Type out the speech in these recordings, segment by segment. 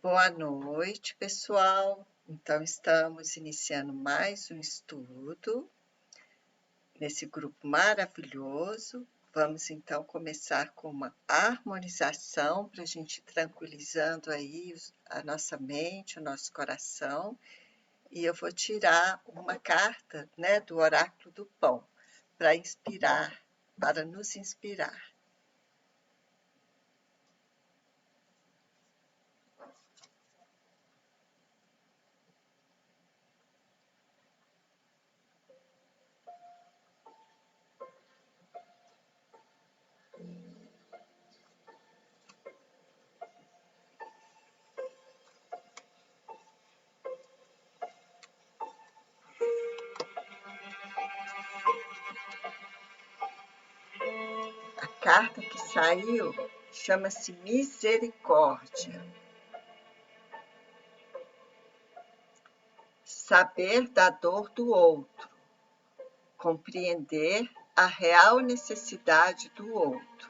Boa noite, pessoal. Então, estamos iniciando mais um estudo nesse grupo maravilhoso. Vamos, então, começar com uma harmonização para a gente ir tranquilizando aí a nossa mente, o nosso coração. E eu vou tirar uma carta, né, do Oráculo do Pão, para inspirar, para nos inspirar. A carta que saiu chama-se Misericórdia. Saber da dor do outro, compreender a real necessidade do outro,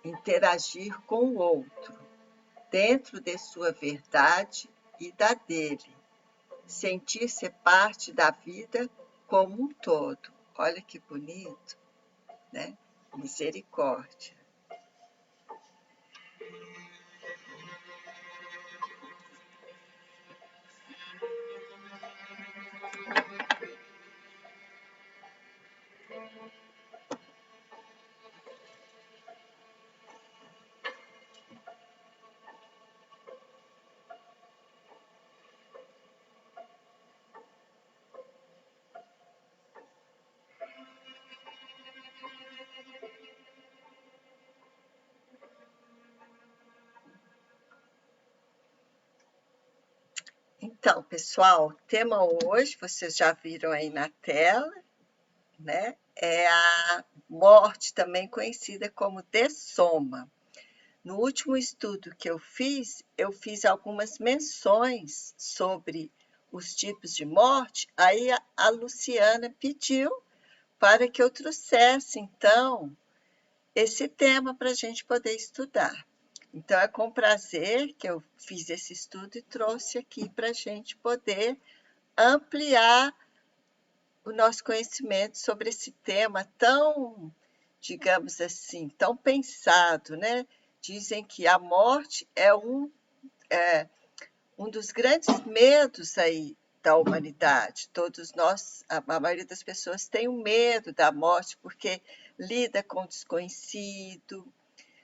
interagir com o outro, dentro de sua verdade e da dele, sentir-se parte da vida como um todo. Olha que bonito, né? Misericórdia. Então, pessoal, o tema hoje, vocês já viram aí na tela, né? É a morte, também conhecida como dessoma. No último estudo que eu fiz algumas menções sobre os tipos de morte, aí a Luciana pediu para que eu trouxesse, então, esse tema para a gente poder estudar. Então, é com prazer que eu fiz esse estudo e trouxe aqui para a gente poder ampliar o nosso conhecimento sobre esse tema tão, digamos assim, tão pensado, né? Dizem que a morte é um dos grandes medos aí da humanidade. Todos nós, a maioria das pessoas tem um medo da morte porque lida com o desconhecido,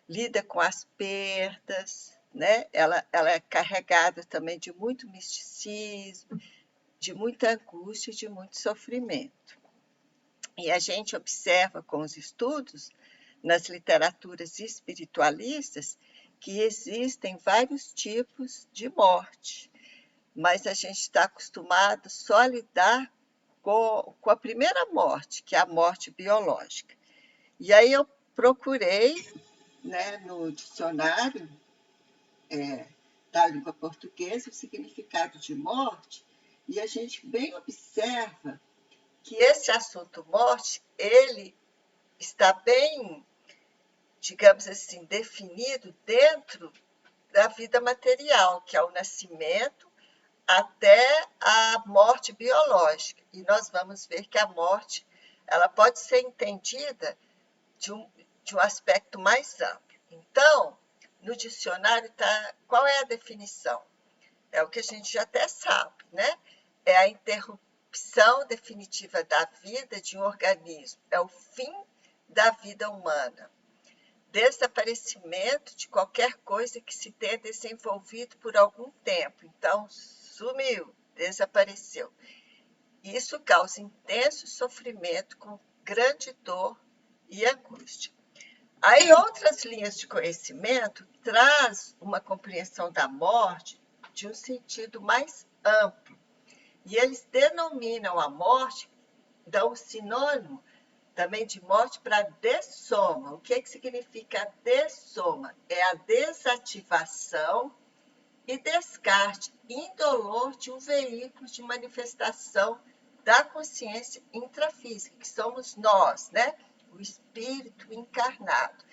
lida com as perdas, né? Ela é carregada também de muito misticismo, de muita angústia, de muito sofrimento. E a gente observa com os estudos nas literaturas espiritualistas que existem vários tipos de morte, mas a gente está acostumado só a lidar com a primeira morte, que é a morte biológica. E aí eu procurei, né, no dicionário da língua portuguesa o significado de morte, e a gente bem observa que esse assunto morte, ele está bem, digamos assim, definido dentro da vida material, que é o nascimento até a morte biológica. E nós vamos ver que a morte, ela pode ser entendida de um aspecto mais amplo. Então, no dicionário está, qual é a definição? É o que a gente já até sabe, né? É a interrupção definitiva da vida de um organismo, é o fim da vida humana. Desaparecimento de qualquer coisa que se tenha desenvolvido por algum tempo. Então, sumiu, desapareceu. Isso causa intenso sofrimento com grande dor e angústia. Aí, outras linhas de conhecimento traz uma compreensão da morte de um sentido mais amplo. E eles denominam a morte, dão um sinônimo também de morte para dessoma. O que significa dessoma? É a desativação e descarte indolor de um veículo de manifestação da consciência intrafísica, que somos nós, né? O espírito encarnado.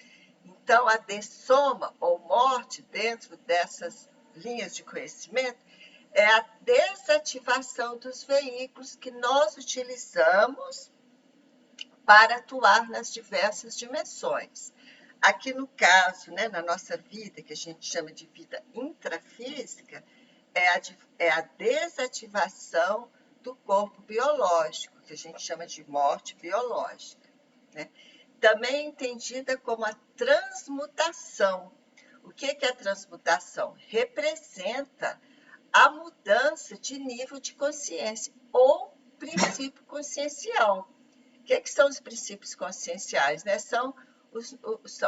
Então, a dessoma ou morte, dentro dessas linhas de conhecimento, é a desativação dos veículos que nós utilizamos para atuar nas diversas dimensões. Aqui no caso, né, na nossa vida, que a gente chama de vida intrafísica, é a desativação do corpo biológico, que a gente chama de morte biológica, né? Também é entendida como a transmutação. O que é a transmutação? Representa a mudança de nível de consciência ou princípio consciencial. O que são os princípios conscienciais, né? São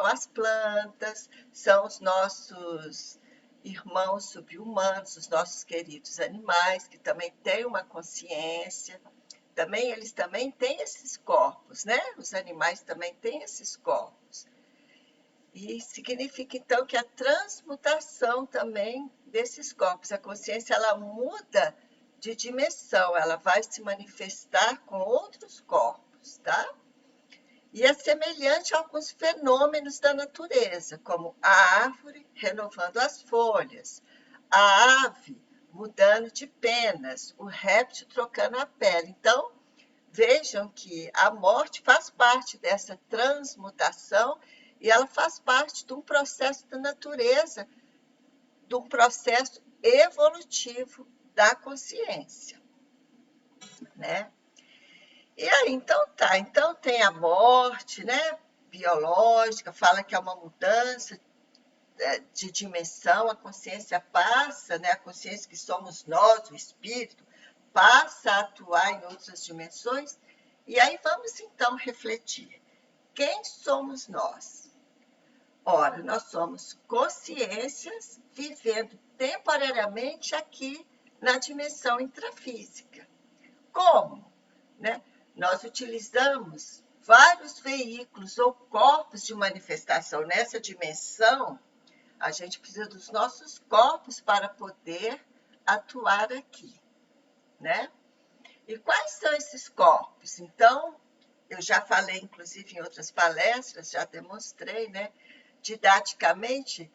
as plantas, são os nossos irmãos subhumanos, os nossos queridos animais, que também têm uma consciência. Eles também têm esses corpos, né? Os animais também têm esses corpos. E significa, então, que a transmutação também desses corpos, a consciência, ela muda de dimensão, ela vai se manifestar com outros corpos, tá? E é semelhante a alguns fenômenos da natureza, como a árvore renovando as folhas, a ave mudando de penas, o réptil trocando a pele. Então, vejam que a morte faz parte dessa transmutação e ela faz parte de um processo da natureza, de um processo evolutivo da consciência, né? E aí, então tem a morte, né, biológica, fala que é uma mudança de dimensão, a consciência passa, né, a consciência que somos nós, o espírito, passa a atuar em outras dimensões. E aí vamos então refletir. Quem somos nós? Ora, nós somos consciências vivendo temporariamente aqui na dimensão intrafísica. Como? Né? Nós utilizamos vários veículos ou corpos de manifestação. Nessa dimensão, a gente precisa dos nossos corpos para poder atuar aqui, né? E quais são esses corpos? Então, eu já falei, inclusive, em outras palestras, já demonstrei, né? Didaticamente,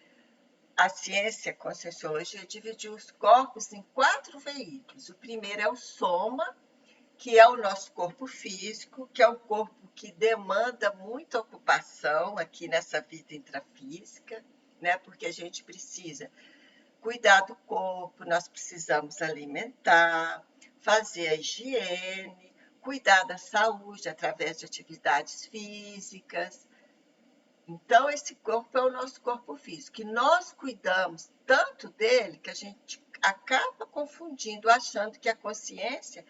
a ciência, a conscienciologia, dividiu os corpos em 4 veículos. O primeiro é o soma, que é o nosso corpo físico, que é um corpo que demanda muita ocupação aqui nessa vida intrafísica, né? Porque a gente precisa cuidar do corpo, nós precisamos alimentar, fazer a higiene, cuidar da saúde através de atividades físicas. Então, esse corpo é o nosso corpo físico, e nós cuidamos tanto dele que a gente acaba confundindo, achando que a consciência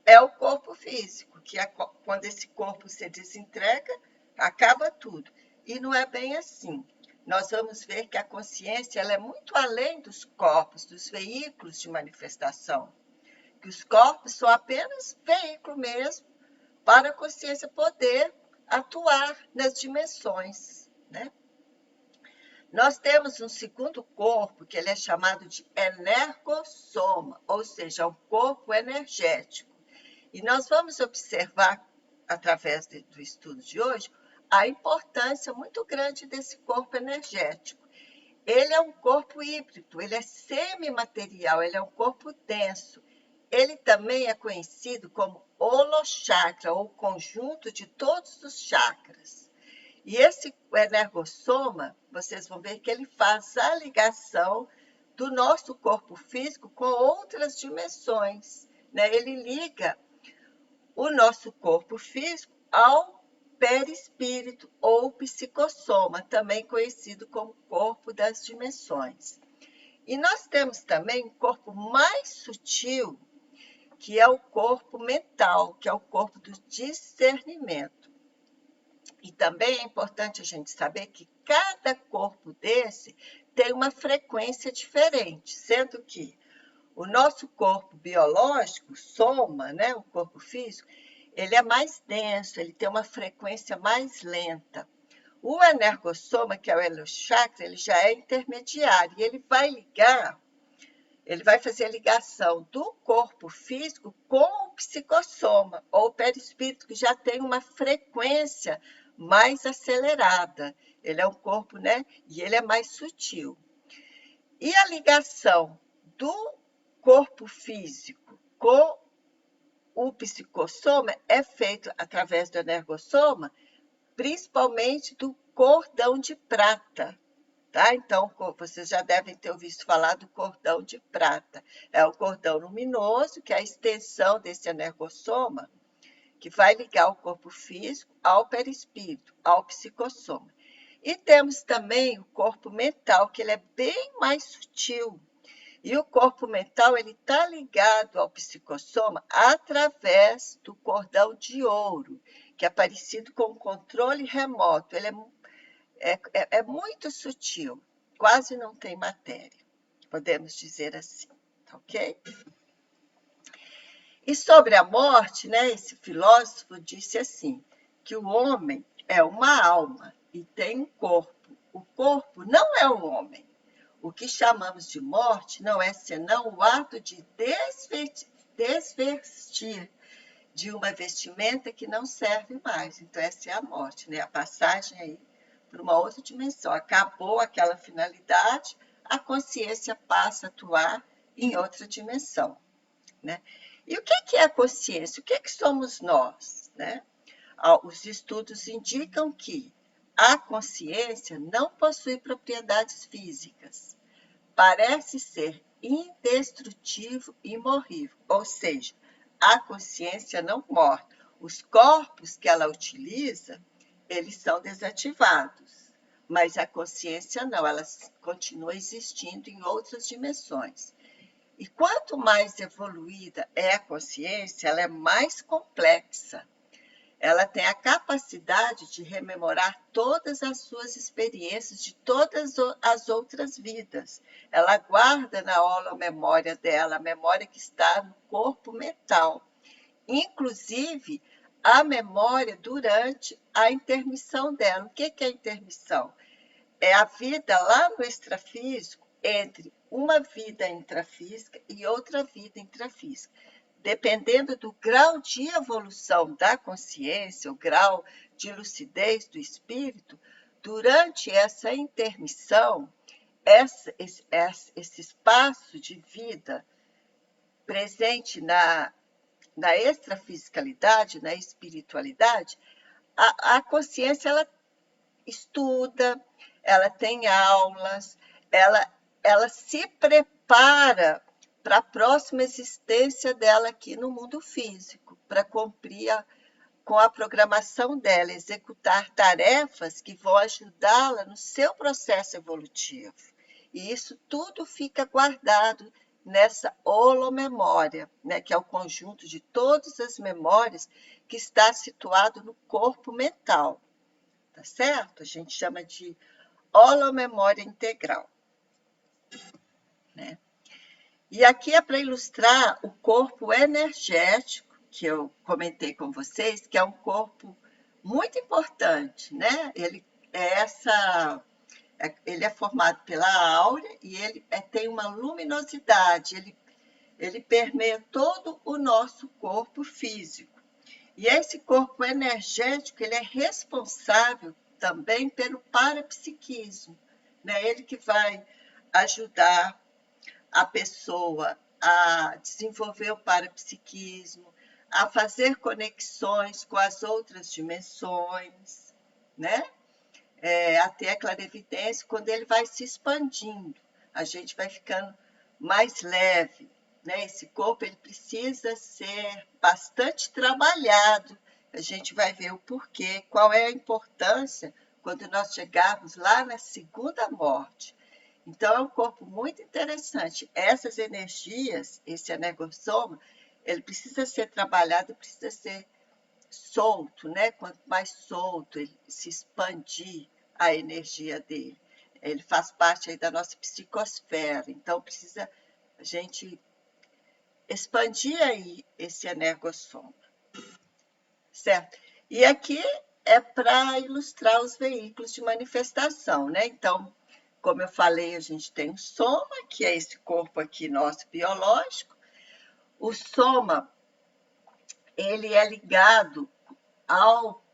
é o corpo físico, que quando esse corpo se desentrega, acaba tudo. E não é bem assim. Nós vamos ver que a consciência ela é muito além dos corpos, dos veículos de manifestação. Que os corpos são apenas veículo mesmo para a consciência poder atuar nas dimensões, né? Nós temos um segundo corpo, que ele é chamado de energossoma, ou seja, um corpo energético. E nós vamos observar, através do estudo de hoje, a importância muito grande desse corpo energético. Ele é um corpo híbrido, ele é semimaterial, ele é um corpo denso. Ele também é conhecido como holochakra, ou conjunto de todos os chakras. E esse energossoma, vocês vão ver que ele faz a ligação do nosso corpo físico com outras dimensões, né? Ele liga o nosso corpo físico ao perispírito ou psicossoma, também conhecido como corpo das dimensões. E nós temos também um corpo mais sutil, que é o corpo mental, que é o corpo do discernimento. E também é importante a gente saber que cada corpo desse tem uma frequência diferente, sendo que o nosso corpo biológico, soma, né, o corpo físico, ele é mais denso, ele tem uma frequência mais lenta. O energossoma, que é o holochakra, ele já é intermediário, e ele vai fazer a ligação do corpo físico com o psicossoma, ou o perispírito, que já tem uma frequência mais acelerada. Ele é um corpo, né, e ele é mais sutil. E a ligação do corpo físico com o psicossoma é feito através do energossoma, principalmente do cordão de prata. Tá? Então, vocês já devem ter ouvido falar do cordão de prata. É o cordão luminoso, que é a extensão desse energossoma, que vai ligar o corpo físico ao perispírito, ao psicossoma. E temos também o corpo mental, que ele é bem mais sutil. E o corpo mental ele está ligado ao psicossoma através do cordão de ouro, que é parecido com o controle remoto. Ele é muito sutil, quase não tem matéria, podemos dizer assim, ok? E sobre a morte, né, esse filósofo disse assim, que o homem é uma alma e tem um corpo. O corpo não é o homem. O que chamamos de morte não é senão o ato de desvestir de uma vestimenta que não serve mais. Então, essa é a morte, né? A passagem aí para uma outra dimensão. Acabou aquela finalidade, a consciência passa a atuar em outra dimensão, né? E o que é a consciência? O que somos nós, né? Os estudos indicam que a consciência não possui propriedades físicas. Parece ser indestrutível e imorrível, ou seja, a consciência não morre. Os corpos que ela utiliza, eles são desativados, mas a consciência não, ela continua existindo em outras dimensões. E quanto mais evoluída é a consciência, ela é mais complexa. Ela tem a capacidade de rememorar todas as suas experiências de todas as outras vidas. Ela guarda na holomemória dela, a memória que está no corpo mental. Inclusive, a memória durante a intermissão dela. O que é a intermissão? É a vida lá no extrafísico entre uma vida intrafísica e outra vida intrafísica. Dependendo do grau de evolução da consciência, o grau de lucidez do espírito, durante essa intermissão, esse espaço de vida presente na extrafisicalidade, na espiritualidade, a consciência ela estuda, ela tem aulas, ela se prepara para a próxima existência dela aqui no mundo físico, para cumprir com a programação dela, executar tarefas que vão ajudá-la no seu processo evolutivo. E isso tudo fica guardado nessa holomemória, né, que é o conjunto de todas as memórias que está situado no corpo mental. Tá certo? A gente chama de holomemória integral, né? E aqui é para ilustrar o corpo energético, que eu comentei com vocês, que é um corpo muito importante, né? Ele é formado pela áurea e ele tem uma luminosidade, ele permeia todo o nosso corpo físico. E esse corpo energético, ele é responsável também pelo parapsiquismo, né? Ele que vai ajudar a pessoa a desenvolver o parapsiquismo, a fazer conexões com as outras dimensões, né? Até a clarividência, quando ele vai se expandindo, a gente vai ficando mais leve, né? Esse corpo ele precisa ser bastante trabalhado. A gente vai ver o porquê, qual é a importância quando nós chegarmos lá na segunda morte. Então, é um corpo muito interessante. Essas energias, esse energossoma, ele precisa ser trabalhado, precisa ser solto, né? Quanto mais solto, ele se expandir a energia dele. Ele faz parte aí da nossa psicosfera, então precisa a gente expandir aí esse energossoma, certo? E aqui é para ilustrar os veículos de manifestação, né? Então, como eu falei, a gente tem o soma, que é esse corpo aqui nosso biológico. O soma, ele é ligado ao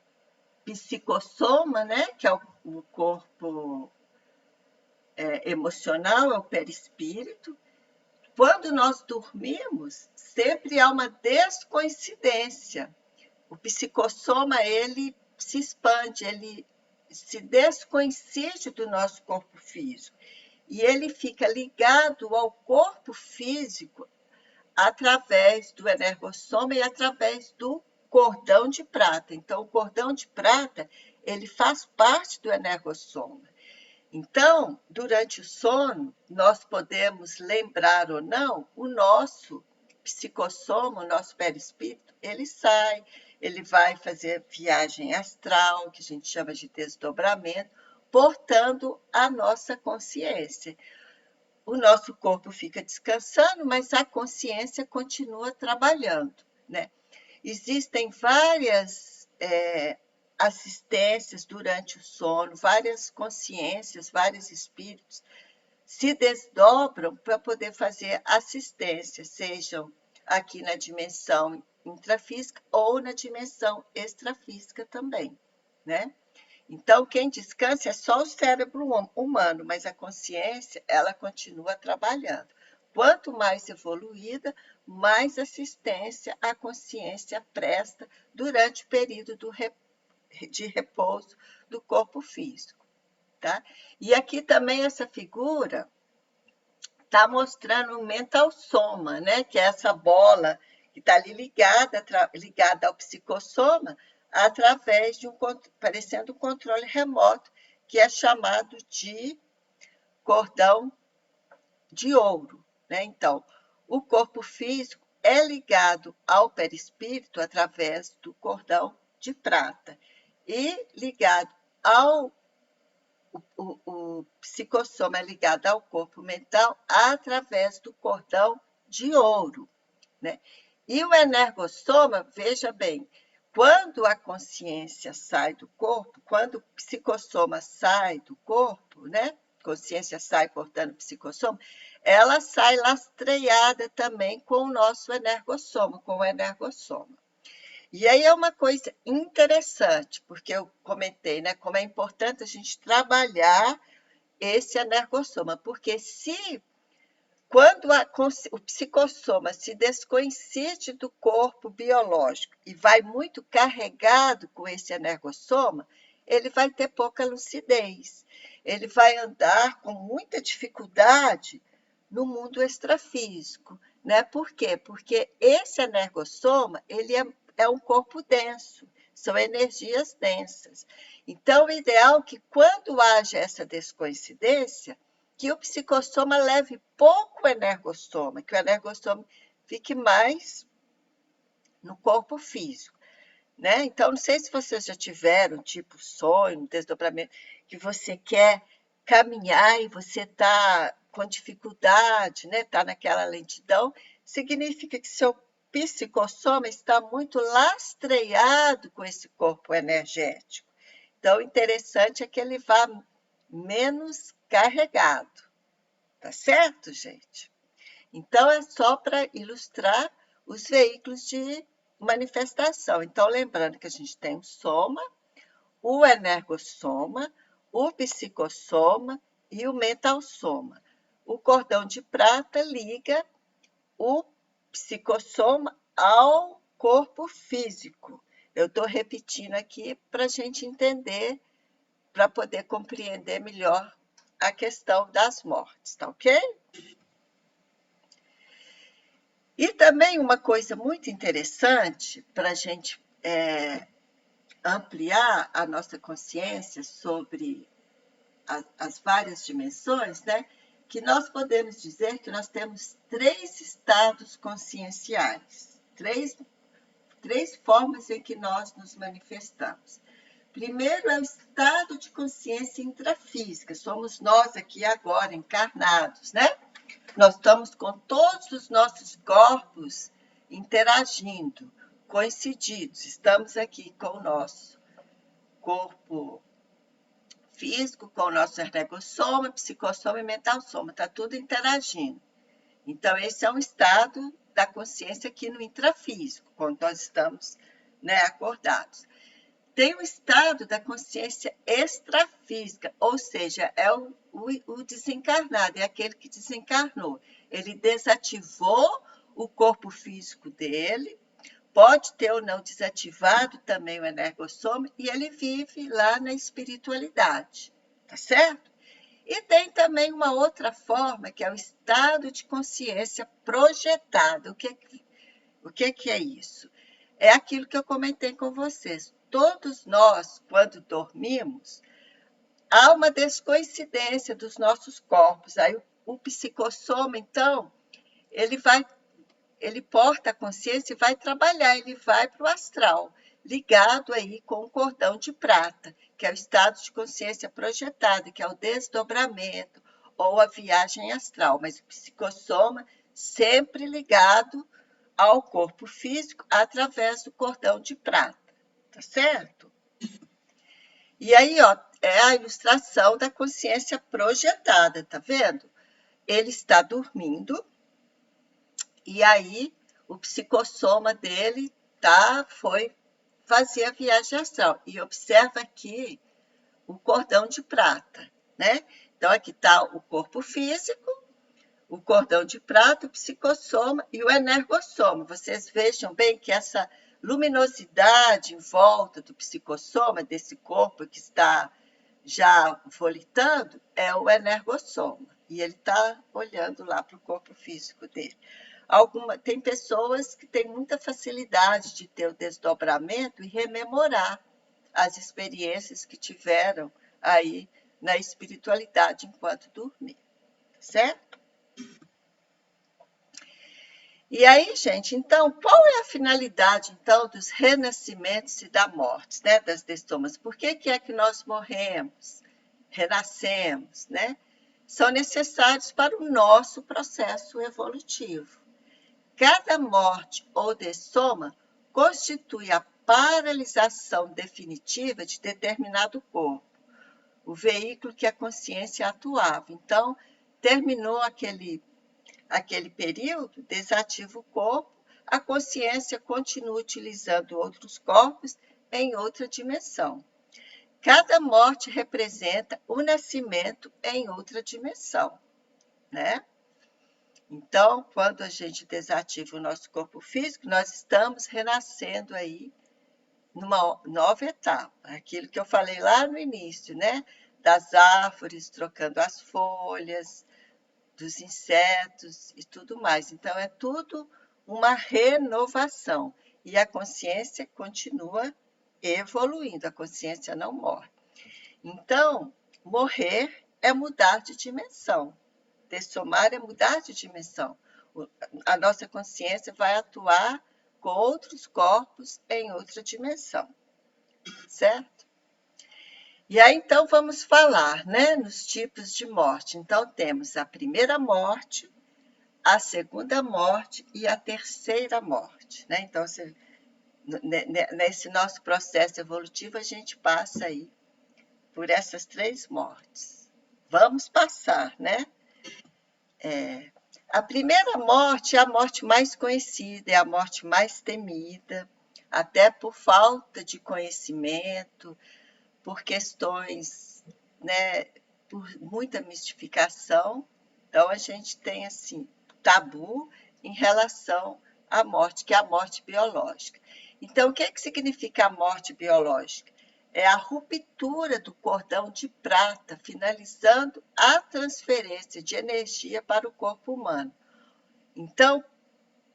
psicossoma, né? Que é o corpo emocional, é o perispírito. Quando nós dormimos, sempre há uma descoincidência. O psicossoma, ele se expande, ele se descoincide do nosso corpo físico. E ele fica ligado ao corpo físico através do energossoma e através do cordão de prata. Então, o cordão de prata, ele faz parte do energossoma. Então, durante o sono, nós podemos lembrar ou não, o nosso psicossoma, o nosso perispírito, ele sai, ele vai fazer viagem astral, que a gente chama de desdobramento, portando a nossa consciência. O nosso corpo fica descansando, mas a consciência continua trabalhando, né? Existem várias assistências durante o sono, várias consciências, vários espíritos se desdobram para poder fazer assistência, sejam aqui na dimensão intrafísica ou na dimensão extrafísica também, né? Então, quem descansa é só o cérebro humano, mas a consciência, ela continua trabalhando. Quanto mais evoluída, mais assistência a consciência presta durante o período de repouso do corpo físico, tá? E aqui também essa figura está mostrando o mental soma, né? Que é essa bola que está ali ligada ao psicossoma, através de parecendo um controle remoto, que é chamado de cordão de ouro, né? Então, o corpo físico é ligado ao perispírito através do cordão de prata e ligado ao o psicossoma é ligado ao corpo mental através do cordão de ouro, né? E o energossoma, veja bem, quando a consciência sai do corpo, quando o psicossoma sai do corpo, né? Consciência sai cortando o psicossoma, ela sai lastreada também com o nosso energossoma, com o energossoma. E aí é uma coisa interessante, porque eu comentei, né, como é importante a gente trabalhar esse energossoma, porque quando o psicossoma se descoincide do corpo biológico e vai muito carregado com esse energossoma, ele vai ter pouca lucidez, ele vai andar com muita dificuldade no mundo extrafísico, né? Por quê? Porque esse energossoma, ele é um corpo denso, são energias densas. Então, o ideal é que quando haja essa descoincidência, que o psicossoma leve pouco energossoma, que o energossoma fique mais no corpo físico, né? Então, não sei se vocês já tiveram, tipo, sonho, desdobramento, que você quer caminhar e você está com dificuldade, né? Está naquela lentidão, significa que seu psicossoma está muito lastreado com esse corpo energético. Então, o interessante é que ele vá menos carregado. Tá certo, gente? Então, é só para ilustrar os veículos de manifestação. Então, lembrando que a gente tem o soma, o energossoma, o psicossoma e o mentalsoma. O cordão de prata liga o psicossoma ao corpo físico. Eu estou repetindo aqui para a gente entender, para poder compreender melhor a questão das mortes, tá ok? E também uma coisa muito interessante para a gente ampliar a nossa consciência sobre as várias dimensões, né? Que nós podemos dizer que nós temos 3 estados conscienciais, três formas em que nós nos manifestamos. Primeiro é o estado de consciência intrafísica, somos nós aqui agora, encarnados, né? Nós estamos com todos os nossos corpos interagindo, coincididos. Estamos aqui com o nosso corpo físico, com o nosso ergossoma, psicossoma e mentalsoma. Está tudo interagindo. Então, esse é um estado da consciência aqui no intrafísico, quando nós estamos, né, acordados. tem o estado da consciência extrafísica, ou seja, é o desencarnado, é aquele que desencarnou. Ele desativou o corpo físico dele, pode ter ou não desativado também o energossoma, e ele vive lá na espiritualidade, tá certo? E tem também uma outra forma, que é o estado de consciência projetado. O que é isso? É aquilo que eu comentei com vocês. Todos nós, quando dormimos, há uma descoincidência dos nossos corpos. Aí o psicossoma, então, ele porta a consciência e vai trabalhar, ele vai para o astral, ligado aí com o cordão de prata, que é o estado de consciência projetada, que é o desdobramento ou a viagem astral, mas o psicossoma sempre ligado ao corpo físico através do cordão de prata, tá certo? E aí, ó, é a ilustração da consciência projetada, tá vendo? Ele está dormindo e aí o psicossoma dele foi fazer a viagem astral. E observa aqui o cordão de prata, né? Então, aqui está o corpo físico, o cordão de prata, o psicossoma e o energossoma. Vocês vejam bem que essa luminosidade em volta do psicossoma, desse corpo que está já volitando, é o energossoma. E ele está olhando lá para o corpo físico dele. Tem pessoas que têm muita facilidade de ter o desdobramento e rememorar as experiências que tiveram aí na espiritualidade enquanto dormir, certo? E aí, gente, então, qual é a finalidade, então, dos renascimentos e da morte, né, das destomas? Por que é que nós morremos, renascemos, né? São necessários para o nosso processo evolutivo. Cada morte ou destoma constitui a paralisação definitiva de determinado corpo, o veículo que a consciência atuava. Então, terminou aquele período, desativa o corpo, a consciência continua utilizando outros corpos em outra dimensão. Cada morte representa o nascimento em outra dimensão, né? Então, quando a gente desativa o nosso corpo físico, nós estamos renascendo aí numa nova etapa. Aquilo que eu falei lá no início, né? Das árvores trocando as folhas, dos insetos e tudo mais. Então, é tudo uma renovação. E a consciência continua evoluindo, a consciência não morre. Então, morrer é mudar de dimensão. Dessomar é mudar de dimensão. A nossa consciência vai atuar com outros corpos em outra dimensão, certo? E aí, então, vamos falar, né, nos tipos de morte. Então, temos a primeira morte, a segunda morte e a terceira morte, né? Então, nesse nosso processo evolutivo, a gente passa aí por essas 3 mortes. Vamos passar, né? A primeira morte é a morte mais conhecida, é a morte mais temida, até por falta de conhecimento, por questões, né, por muita mistificação. Então, a gente tem, assim, tabu em relação à morte, que é a morte biológica. Então, o que significa a morte biológica? É a ruptura do cordão de prata, finalizando a transferência de energia para o corpo humano. Então,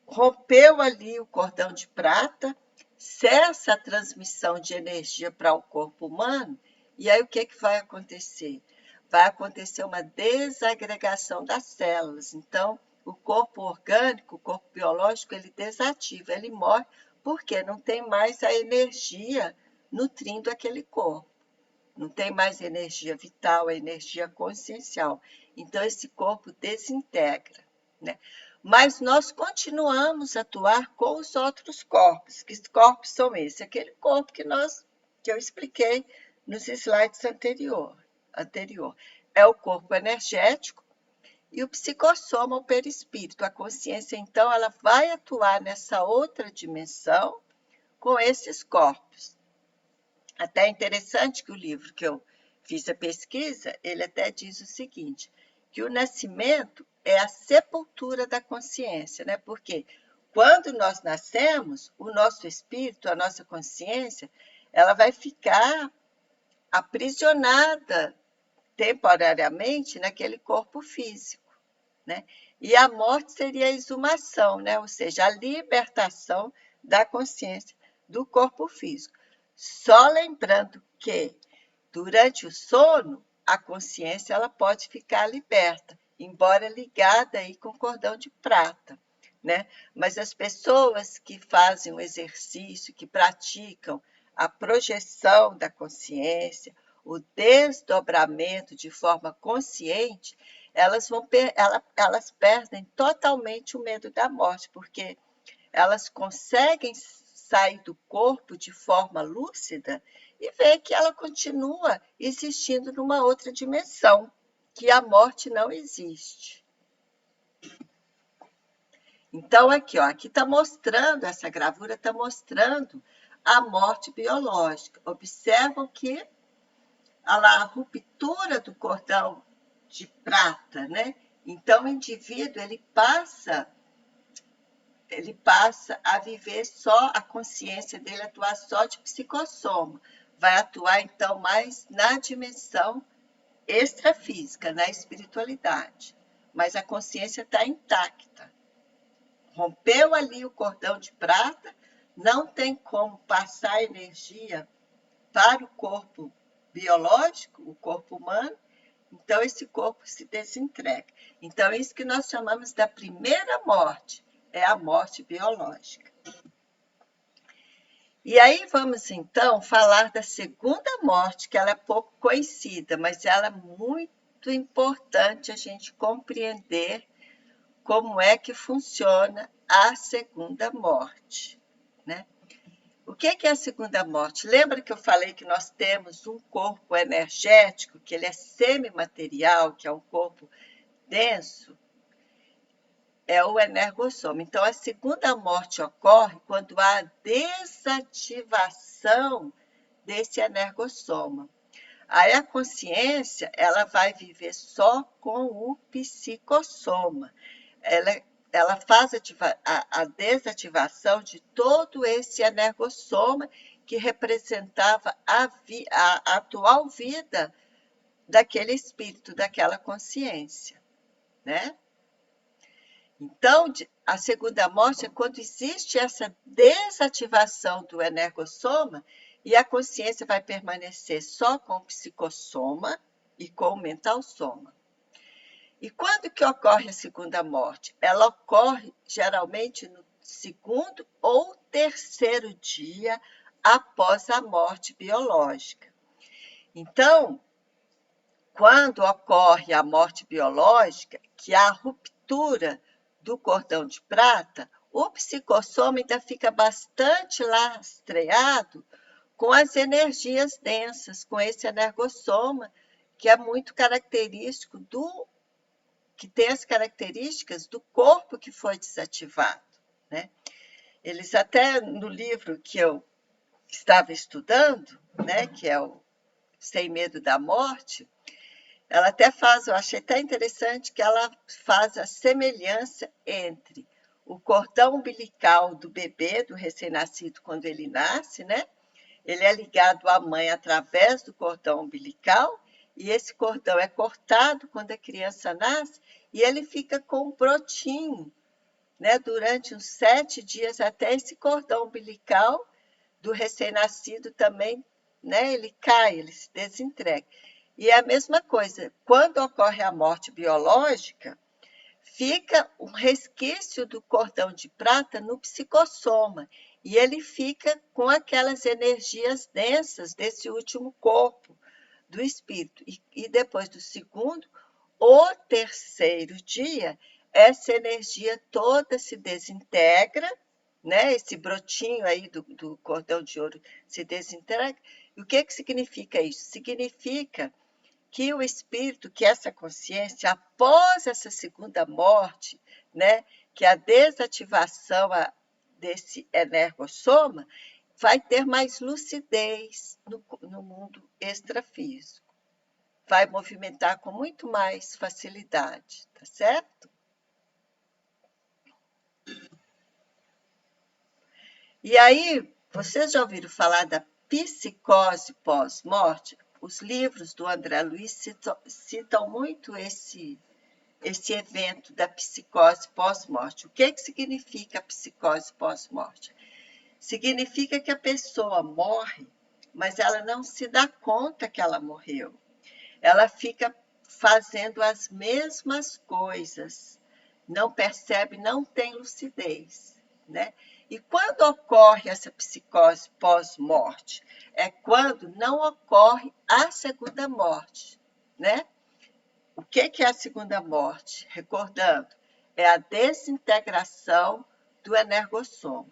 rompeu ali o cordão de prata, cessa a transmissão de energia para o corpo humano, e aí o que vai acontecer? Vai acontecer uma desagregação das células. Então, o corpo orgânico, o corpo biológico, ele desativa, ele morre, porque não tem mais a energia nutrindo aquele corpo. Não tem mais energia vital, a energia consciencial. Então, esse corpo desintegra, né? Mas nós continuamos a atuar com os outros corpos. Que corpos são esses? Aquele corpo que eu expliquei nos slides anterior. É o corpo energético e o psicossoma, o perispírito. A consciência, então, ela vai atuar nessa outra dimensão com esses corpos. Até é interessante que o livro que eu fiz a pesquisa, ele até diz o seguinte, que o nascimento é a sepultura da consciência, né? Porque quando nós nascemos, o nosso espírito, a nossa consciência, ela vai ficar aprisionada temporariamente naquele corpo físico, né? E a morte seria a exumação, né? Ou seja, a libertação da consciência do corpo físico. Só lembrando que durante o sono, a consciência ela pode ficar liberta, embora ligada aí com cordão de prata, né? Mas as pessoas que fazem o exercício, que praticam a projeção da consciência, o desdobramento de forma consciente, elas perdem totalmente o medo da morte, porque elas conseguem sair do corpo de forma lúcida e ver que ela continua existindo numa outra dimensão, que a morte não existe. Então, aqui, ó, aqui está mostrando, essa gravura está mostrando a morte biológica. Observam que a ruptura do cordão de prata, né? Então, o indivíduo ele passa a viver só, a consciência dele atuar só de psicossoma. Vai atuar, então, mais na dimensão extrafísica, na espiritualidade. Mas a consciência está intacta. Rompeu ali o cordão de prata, não tem como passar energia para o corpo biológico, o corpo humano, então esse corpo se desintegra. Então, é isso que nós chamamos da primeira morte, é a morte biológica. E aí vamos, então, falar da segunda morte, que ela é pouco conhecida, mas ela é muito importante a gente compreender como é que funciona a segunda morte, né? O que é a segunda morte? Lembra que eu falei que nós temos um corpo energético, que ele é semimaterial, que é um corpo denso? É o energossoma. Então, a segunda morte ocorre quando há desativação desse energossoma. Aí a consciência, ela vai viver só com o psicossoma. Ela faz a desativação de todo esse energossoma que representava a atual vida daquele espírito, daquela consciência, né? Então, a segunda morte é quando existe essa desativação do energossoma e a consciência vai permanecer só com o psicossoma e com o mental soma. E quando que ocorre a segunda morte? Ela ocorre geralmente no segundo ou terceiro dia após a morte biológica. Então, quando ocorre a morte biológica, que há a ruptura do cordão de prata, o psicossoma ainda fica bastante lastreado com as energias densas, com esse energossoma, que é muito característico que tem as características do corpo que foi desativado, né? Eles até no livro que eu estava estudando, né, que é o Sem Medo da Morte, ela até faz, eu achei até interessante que ela faz a semelhança entre o cordão umbilical do bebê, do recém-nascido, quando ele nasce, né? Ele é ligado à mãe através do cordão umbilical, e esse cordão é cortado quando a criança nasce, e ele fica com um brotinho, né? Durante uns 7 dias, até esse cordão umbilical do recém-nascido também, né? Ele cai, ele se desintegra. E é a mesma coisa, quando ocorre a morte biológica, fica um resquício do cordão de prata no psicossoma, e ele fica com aquelas energias densas desse último corpo do espírito. E depois do segundo ou terceiro dia, essa energia toda se desintegra, né? Esse brotinho aí do cordão de ouro se desintegra. E o que significa isso? Significa que o espírito, que essa consciência, após essa segunda morte, né, que é a desativação desse energossoma, vai ter mais lucidez no mundo extrafísico. Vai movimentar com muito mais facilidade, tá certo? E aí, vocês já ouviram falar da psicose pós-morte? Os livros do André Luiz citam muito esse evento da psicose pós-morte. O que significa a psicose pós-morte? Significa que a pessoa morre, mas ela não se dá conta que ela morreu. Ela fica fazendo as mesmas coisas, não percebe, não tem lucidez, né? E quando ocorre essa psicose pós-morte? É quando não ocorre a segunda morte, né? O que é a segunda morte? Recordando, é a desintegração do energossoma.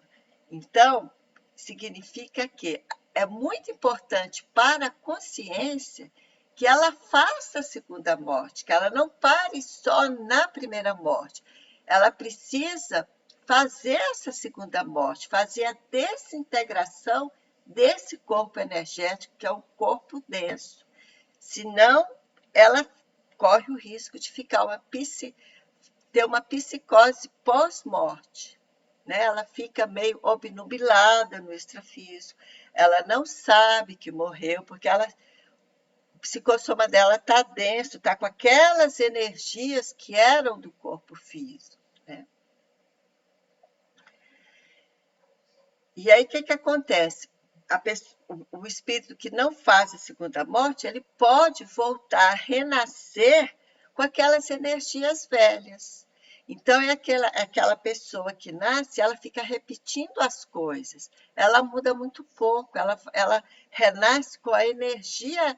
Então, significa que é muito importante para a consciência que ela faça a segunda morte, que ela não pare só na primeira morte. Ela precisa fazer essa segunda morte, fazer a desintegração desse corpo energético, que é o corpo denso. Senão, ela corre o risco de ter uma psicose pós-morte. Né? Ela fica meio obnubilada no extrafísico, ela não sabe que morreu, porque o psicossoma dela está denso, está com aquelas energias que eram do corpo físico. Né? E aí, o que acontece? O espírito que não faz a segunda morte, ele pode voltar a renascer com aquelas energias velhas. Então, é aquela pessoa que nasce, ela fica repetindo as coisas, ela muda muito pouco, ela renasce com a energia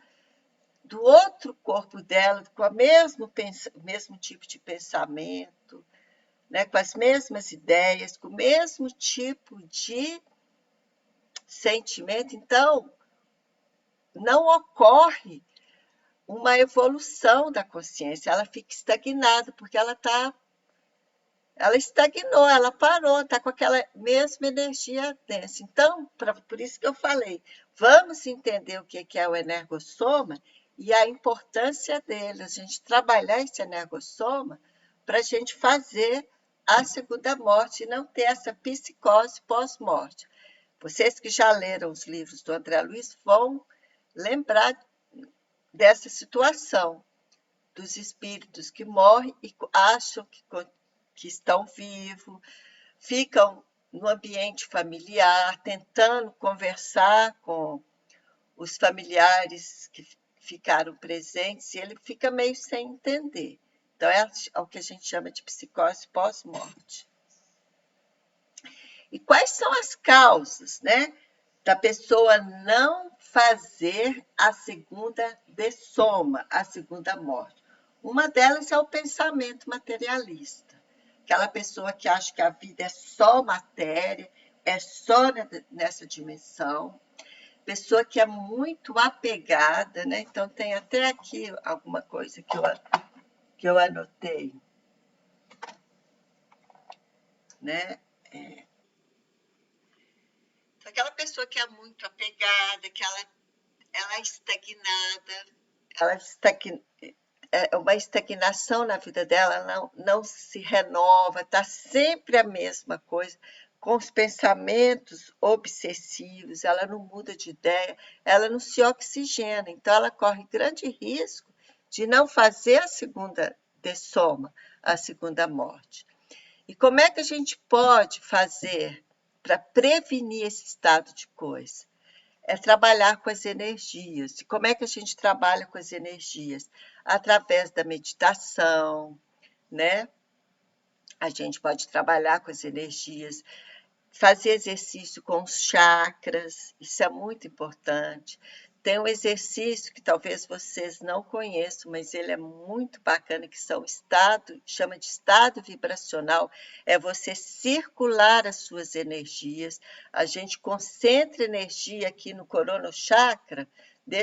do outro corpo dela, com o mesmo tipo de pensamento, né, com as mesmas ideias, com o mesmo tipo de sentimento. Então, não ocorre uma evolução da consciência, ela fica estagnada, porque ela estagnou, ela parou, está com aquela mesma energia densa. Então, por isso que eu falei, vamos entender o que é o energossoma e a importância dele, a gente trabalhar esse energossoma para a gente fazer a segunda morte e não ter essa psicose pós-morte. Vocês que já leram os livros do André Luiz vão lembrar dessa situação dos espíritos que morrem e acham que estão vivos, ficam no ambiente familiar, tentando conversar com os familiares que ficaram presentes, e ele fica meio sem entender. Então, é o que a gente chama de psicose pós-morte. E quais são as causas, né, da pessoa não fazer a segunda dessoma, a segunda morte? Uma delas é o pensamento materialista. Aquela pessoa que acha que a vida é só matéria, é só nessa dimensão. Pessoa que é muito apegada, né? Então, tem até aqui alguma coisa que eu anotei, né? Aquela pessoa que é muito apegada, que ela é estagnada, é uma estagnação na vida dela, não se renova, está sempre a mesma coisa, com os pensamentos obsessivos, ela não muda de ideia, ela não se oxigena, então ela corre grande risco de não fazer a segunda dessoma, a segunda morte. E como é que a gente pode fazer para prevenir esse estado de coisa? É trabalhar com as energias. E como é que a gente trabalha com as energias? Através da meditação, né? A gente pode trabalhar com as energias, fazer exercício com os chakras, isso é muito importante. Tem um exercício que talvez vocês não conheçam, mas ele é muito bacana, que chama de estado vibracional, é você circular as suas energias, a gente concentra energia aqui no Corona Chakra,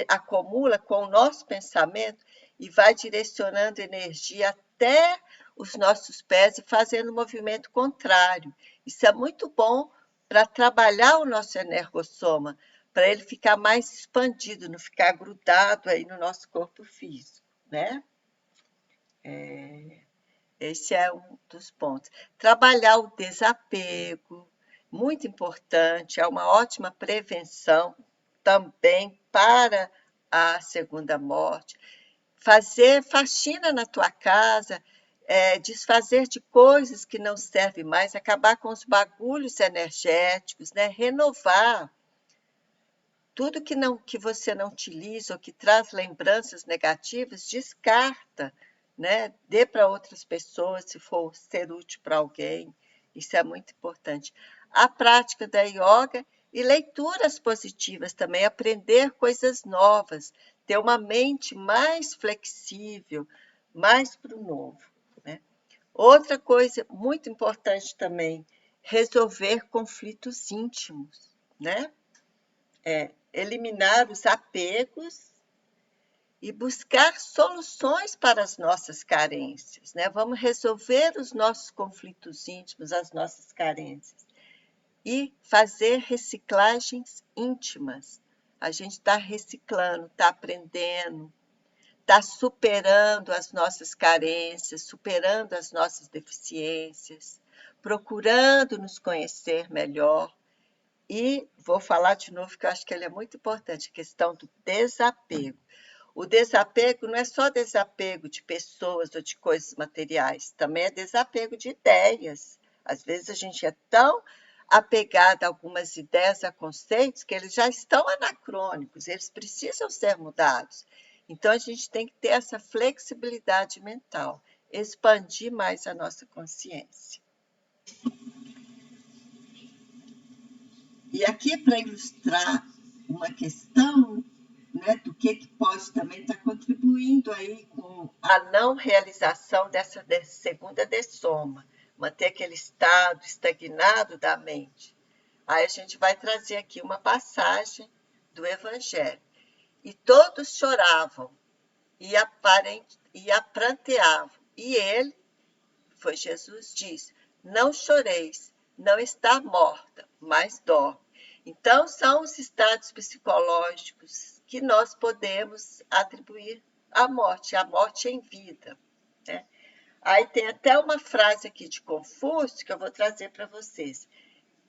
acumula com o nosso pensamento e vai direcionando energia até os nossos pés e fazendo o movimento contrário. Isso é muito bom para trabalhar o nosso energossoma, para ele ficar mais expandido, não ficar grudado aí no nosso corpo físico, né? Esse é um dos pontos. Trabalhar o desapego, muito importante, é uma ótima prevenção também para a segunda morte. Fazer faxina na tua casa, desfazer de coisas que não servem mais, acabar com os bagulhos energéticos, né? Renovar tudo que você não utiliza ou que traz lembranças negativas, descarta, né? Dê para outras pessoas se for ser útil para alguém. Isso é muito importante. A prática da yoga e leituras positivas também, aprender coisas novas, ter uma mente mais flexível, mais para o novo, né? Outra coisa muito importante também, resolver conflitos íntimos, né? Eliminar os apegos e buscar soluções para as nossas carências, né? Vamos resolver os nossos conflitos íntimos, as nossas carências e fazer reciclagens íntimas. A gente está reciclando, está aprendendo, está superando as nossas carências, superando as nossas deficiências, procurando nos conhecer melhor. E vou falar de novo, que eu acho que ele é muito importante, a questão do desapego. O desapego não é só desapego de pessoas ou de coisas materiais, também é desapego de ideias. Às vezes a gente é tão apegado a algumas ideias, a conceitos, que eles já estão anacrônicos, eles precisam ser mudados. Então a gente tem que ter essa flexibilidade mental, expandir mais a nossa consciência. E aqui, para ilustrar uma questão, né, do que pode também estar contribuindo aí com a não realização dessa segunda dessoma, manter aquele estado estagnado da mente. Aí a gente vai trazer aqui uma passagem do Evangelho. E todos choravam e apranteavam. E ele, foi Jesus, diz: não choreis, não está morta, mas dorme. Então, são os estados psicológicos que nós podemos atribuir à morte, a morte em vida, né? Aí tem até uma frase aqui de Confúcio que eu vou trazer para vocês.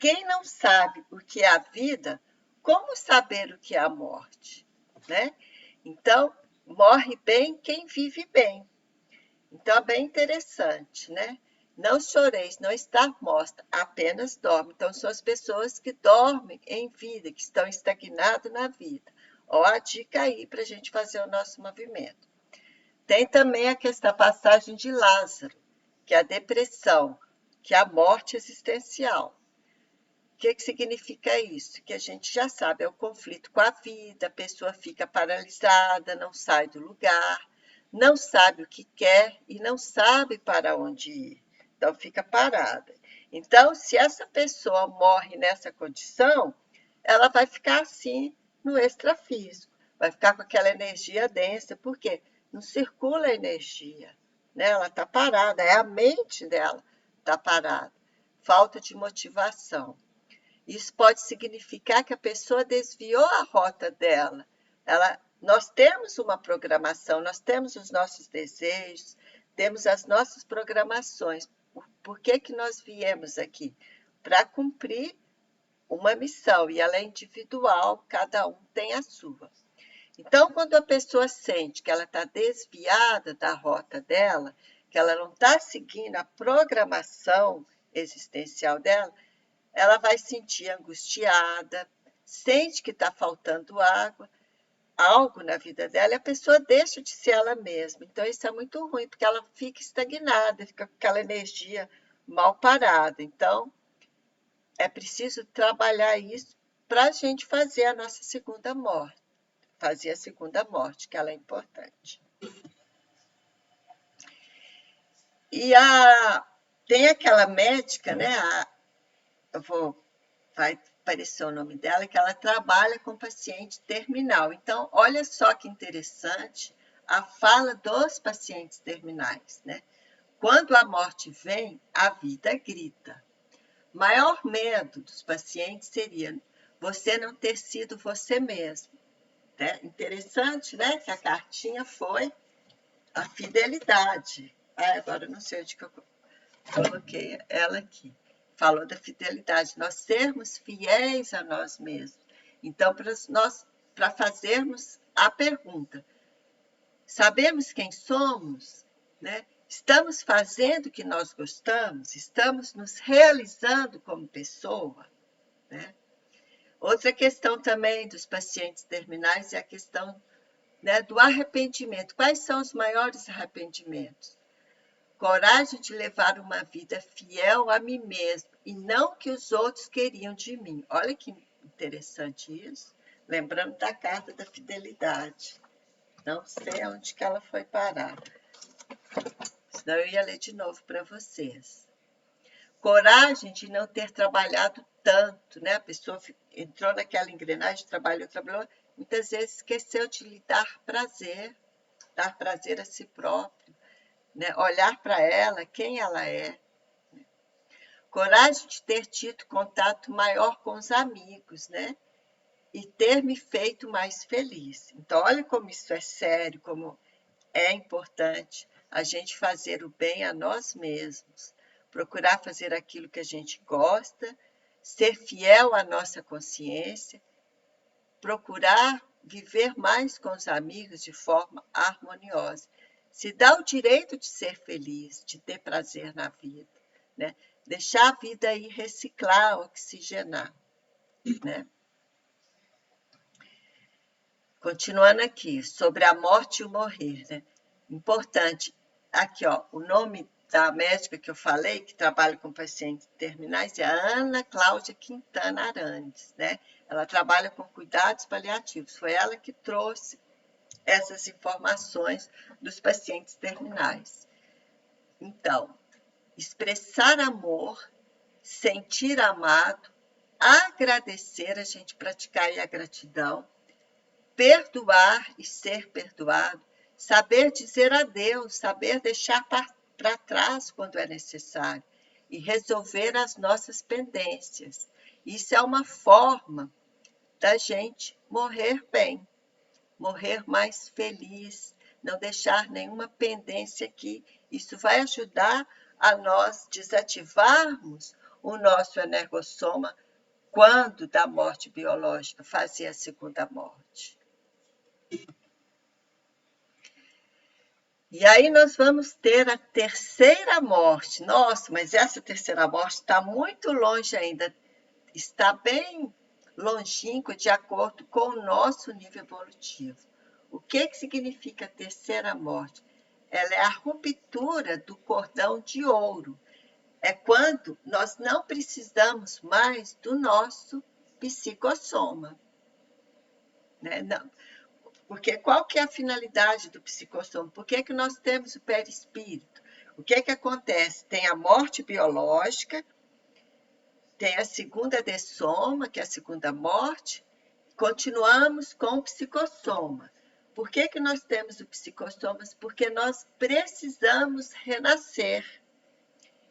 Quem não sabe o que é a vida, como saber o que é a morte, né? Então, morre bem quem vive bem. Então, é bem interessante, né? Não choreis, não está morta, apenas dorme. Então, são as pessoas que dormem em vida, que estão estagnadas na vida. Ó, a dica aí para a gente fazer o nosso movimento. Tem também a questão, a passagem de Lázaro, que é a depressão, que é a morte existencial. O que significa isso? Que a gente já sabe, é o conflito com a vida, a pessoa fica paralisada, não sai do lugar, não sabe o que quer e não sabe para onde ir. Então, fica parada. Então, se essa pessoa morre nessa condição, ela vai ficar assim no extrafísico, vai ficar com aquela energia densa, porque não circula a energia, né? Ela está parada, é a mente dela está parada, falta de motivação. Isso pode significar que a pessoa desviou a rota dela. Nós temos uma programação, nós temos os nossos desejos, temos as nossas programações. Por que nós viemos aqui? Para cumprir uma missão, e ela é individual, cada um tem a sua. Então, quando a pessoa sente que ela está desviada da rota dela, que ela não está seguindo a programação existencial dela, ela vai sentir angustiada, sente que está faltando água, algo na vida dela, e a pessoa deixa de ser ela mesma. Então, isso é muito ruim, porque ela fica estagnada, fica com aquela energia mal parada. Então, é preciso trabalhar isso para a gente fazer a nossa segunda morte, fazer a segunda morte, que ela é importante. E tem aquela médica, né? Vai aparecer o nome dela, que ela trabalha com paciente terminal. Então, olha só que interessante a fala dos pacientes terminais, né? Quando a morte vem, a vida grita. maior medo dos pacientes seria você não ter sido você mesmo. Né? Interessante, né? Que a cartinha foi a fidelidade. Agora eu não sei onde que eu coloquei ela aqui. Falou da fidelidade, nós sermos fiéis a nós mesmos. Então, para fazermos a pergunta, sabemos quem somos, né? Estamos fazendo o que nós gostamos, estamos nos realizando como pessoa, né? Outra questão também dos pacientes terminais é a questão, né, do arrependimento. Quais são os maiores arrependimentos? Coragem de levar uma vida fiel a mim mesmo e não o que os outros queriam de mim. Olha que interessante isso. Lembrando da carta da fidelidade. Não sei onde que ela foi parar. Senão eu ia ler de novo para vocês. Coragem de não ter trabalhado tanto, né? A pessoa entrou naquela engrenagem, trabalhou, muitas vezes esqueceu de lhe dar prazer a si próprio, né? Olhar para ela, quem ela é. Coragem de ter tido contato maior com os amigos, né? E ter me feito mais feliz. Então, olha como isso é sério, como é importante a gente fazer o bem a nós mesmos, procurar fazer aquilo que a gente gosta, ser fiel à nossa consciência, procurar viver mais com os amigos de forma harmoniosa. Se dá o direito de ser feliz, de ter prazer na vida, né? Deixar a vida aí reciclar, oxigenar, né? Continuando aqui, sobre a morte e o morrer, né? Importante, aqui, ó, o nome da médica que eu falei, que trabalha com pacientes terminais, é a Ana Cláudia Quintana Arantes, né? Ela trabalha com cuidados paliativos. Foi ela que trouxe essas informações dos pacientes terminais. Então, expressar amor, sentir amado, agradecer, a gente praticar aí a gratidão, perdoar e ser perdoado, saber dizer adeus, saber deixar para trás quando é necessário e resolver as nossas pendências. Isso é uma forma da gente morrer bem, morrer mais feliz, não deixar nenhuma pendência aqui. Isso vai ajudar a nós desativarmos o nosso energossoma quando da morte biológica, fazer a segunda morte. E aí nós vamos ter a terceira morte. Nossa, mas essa terceira morte está muito longe ainda. Está bem longínqua de acordo com o nosso nível evolutivo. O que significa a terceira morte? Ela é a ruptura do cordão de ouro. É quando nós não precisamos mais do nosso psicossoma. Né? Não. Porque qual que é a finalidade do psicossoma? Por que nós temos o perispírito? O que acontece? Tem a morte biológica, tem a segunda dessoma, que é a segunda morte, continuamos com o psicossoma. Por que nós temos o psicossoma? Porque nós precisamos renascer.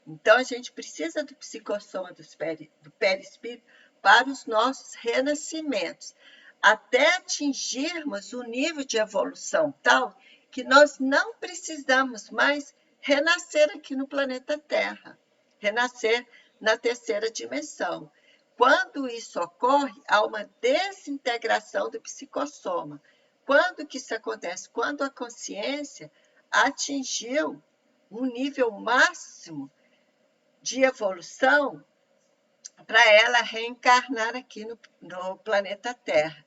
Então, a gente precisa do psicossoma do perispírito para os nossos renascimentos, até atingirmos o nível de evolução tal que nós não precisamos mais renascer aqui no planeta Terra, renascer na terceira dimensão. Quando isso ocorre, há uma desintegração do psicossoma. Quando que isso acontece? Quando a consciência atingiu um nível máximo de evolução para ela reencarnar aqui no planeta Terra.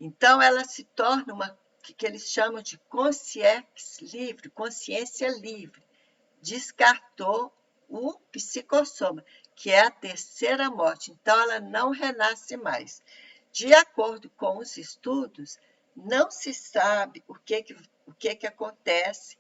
Então, ela se torna uma que eles chamam de consciência livre, consciência livre. Descartou o psicossoma, que é a terceira morte. Então, ela não renasce mais. De acordo com os estudos, não se sabe o que acontece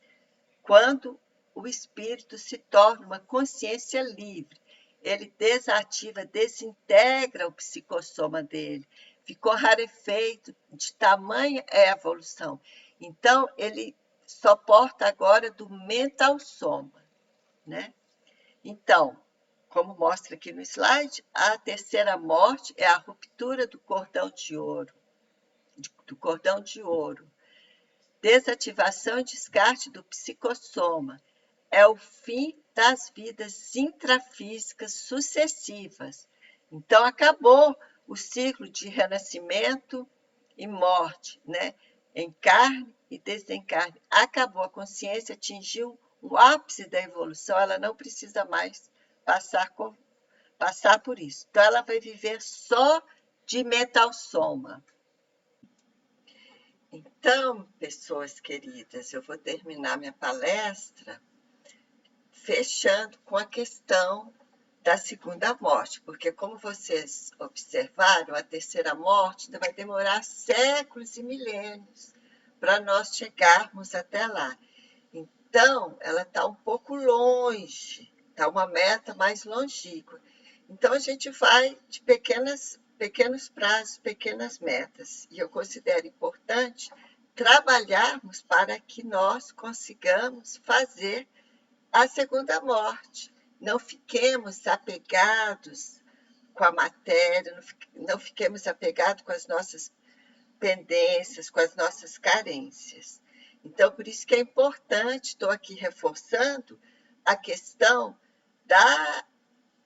quando o espírito se torna uma consciência livre. Ele desativa, desintegra o psicossoma dele. Ficou rarefeito, de tamanha é a evolução. Então, ele só porta agora do mental soma, né? Então, como mostra aqui no slide, a terceira morte é a ruptura do cordão de ouro, Desativação e descarte do psicossoma. É o fim das vidas intrafísicas sucessivas. Então, acabou o ciclo de renascimento e morte, né? Encarne e desencarne. Acabou, a consciência atingiu o ápice da evolução, ela não precisa mais passar por isso. Então, ela vai viver só de mental soma. Então, pessoas queridas, eu vou terminar minha palestra fechando com a questão da segunda morte, porque como vocês observaram, a terceira morte ainda vai demorar séculos e milênios para nós chegarmos até lá. Então, ela está um pouco longe, está uma meta mais longínqua. Então, a gente vai de pequenos prazos, pequenas metas. E eu considero importante trabalharmos para que nós consigamos fazer a segunda morte. Não fiquemos apegados com a matéria, não fiquemos apegados com as nossas pendências, com as nossas carências. Então, por isso que é importante, estou aqui reforçando a questão da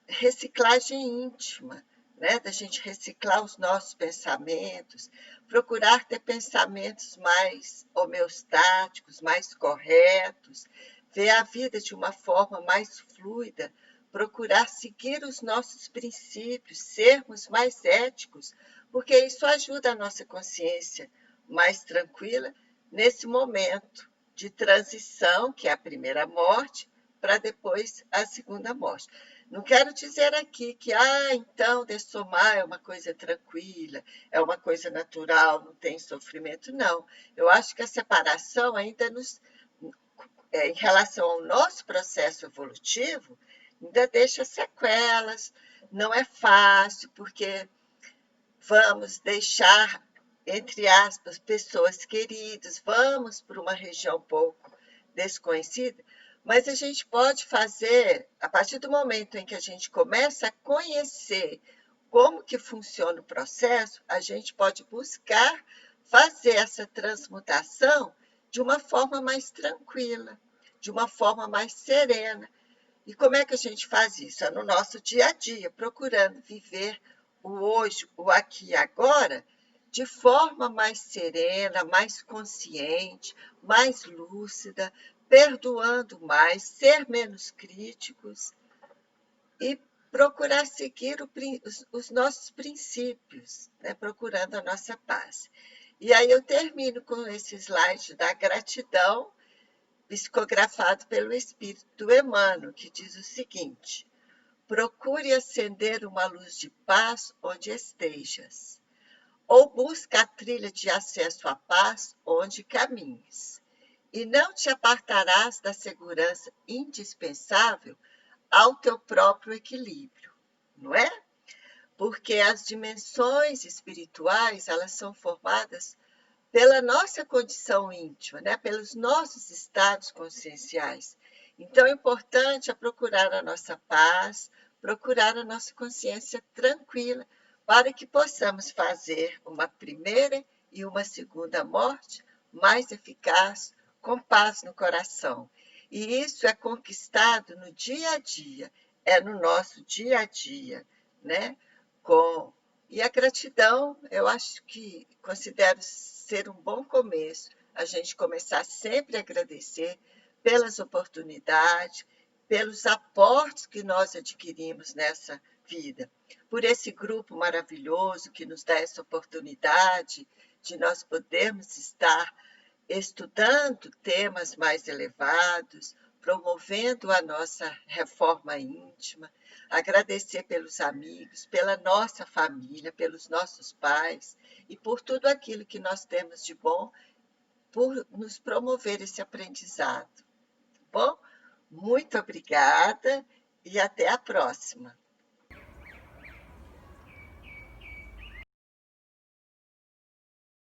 reciclagem íntima, né? Da gente reciclar os nossos pensamentos, procurar ter pensamentos mais homeostáticos, mais corretos, ver a vida de uma forma mais fluida, procurar seguir os nossos princípios, sermos mais éticos, porque isso ajuda a nossa consciência mais tranquila nesse momento de transição, que é a primeira morte, para depois a segunda morte. Não quero dizer aqui que, então, dessomar é uma coisa tranquila, é uma coisa natural, não tem sofrimento, não. Eu acho que a separação ainda em relação ao nosso processo evolutivo, ainda deixa sequelas, não é fácil, porque vamos deixar, entre aspas, pessoas queridas, vamos para uma região pouco desconhecida, mas a gente pode fazer, a partir do momento em que a gente começa a conhecer como que funciona o processo, a gente pode buscar fazer essa transmutação de uma forma mais tranquila, de uma forma mais serena. E como é que a gente faz isso? É no nosso dia a dia, procurando viver o hoje, o aqui e agora, de forma mais serena, mais consciente, mais lúcida, perdoando mais, ser menos críticos e procurar seguir os nossos princípios, né? Procurando a nossa paz. E aí eu termino com esse slide da gratidão, psicografado pelo Espírito Emmanuel, que diz o seguinte: procure acender uma luz de paz onde estejas, ou busca a trilha de acesso à paz onde caminhes, e não te apartarás da segurança indispensável ao teu próprio equilíbrio, não é? Porque as dimensões espirituais, elas são formadas pela nossa condição íntima, né? Pelos nossos estados conscienciais. Então, é importante procurar a nossa paz, procurar a nossa consciência tranquila, para que possamos fazer uma primeira e uma segunda morte mais eficaz, com paz no coração. E isso é conquistado no dia a dia, é no nosso dia a dia, né? E a gratidão, eu acho que considero ser um bom começo, a gente começar sempre a agradecer pelas oportunidades, pelos aportes que nós adquirimos nessa vida, por esse grupo maravilhoso que nos dá essa oportunidade de nós podermos estar estudando temas mais elevados, promovendo a nossa reforma íntima, agradecer pelos amigos, pela nossa família, pelos nossos pais e por tudo aquilo que nós temos de bom, por nos promover esse aprendizado. Bom, muito obrigada e até a próxima.